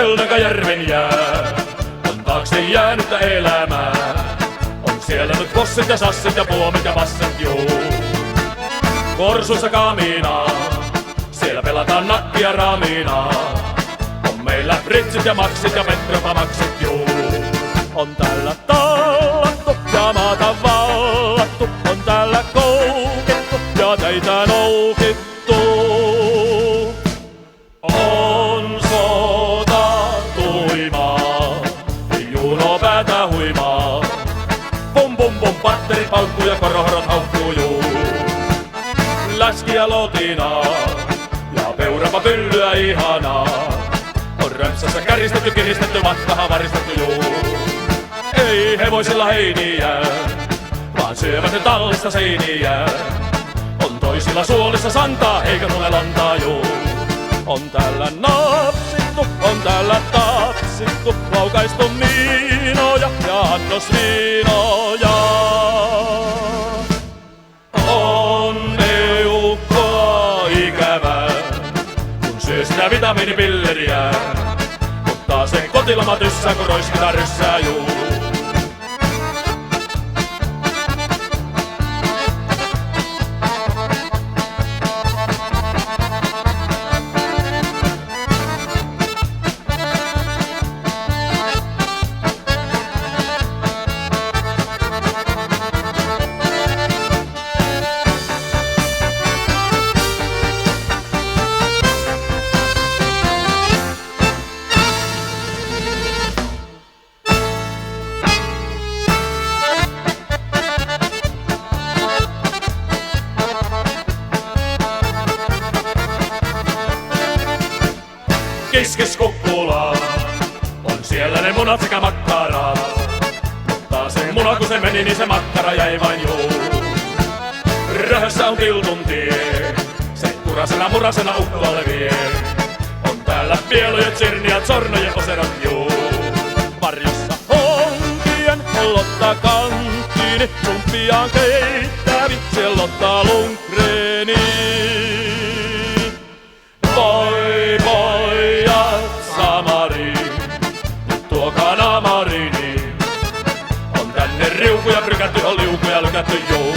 Pölnäkäjärven jää on taakse jäänyttä elämää. On siellä nyt kossit ja sassit ja puomit ja passet juu. Korsuissa kaminaa, siellä pelataan nakkia raminaa. On meillä fritsit ja maksit ja petropamaksit juu. On täällä tallattu ja maata vallattu. On täällä koukittu ja teitä noukittu. On sota tuimaa, juno päätä huimaa. Pum pum pum, patteri paukkuu ja korohorot haukkuu juu. Läskiä lotinaa ja peurapa pyllyä ihanaa. On römpsässä käristetty, kiristetty, vatkaha varistettu juu. Ei hevosilla heiniä, vaan syövät ne tallista seiniä. On toisilla suolissa santaa, eikä tule lantaa juu. On täällä napsittu, on täällä tapsittu, laukaistu miinoja ja annosviinoja. On eukkoa ikävää, kun syö sitä vitamiinipilleriä. Ottaa sen kotilama tyssää, kun roiskitaan ryssää juu. Kiskis kukkula, on siellä ne munat sekä makkarat. Mutta se muna kun se meni, niin se makkara jäi vain juu. Röhössä on tiltun tie, se kurasena murasena ukkolle vie. On täällä pieloja, tsirniä, zornoja, oserat juu. Varjossa honkien hollottaa kanttiini, sumppiaan keittävi, siellä ottaa Lundgreni. Voi pojat Samariin, nyt tuokaa naamariini. On tänne riukuja prykätty, on liukuja lykätty juu.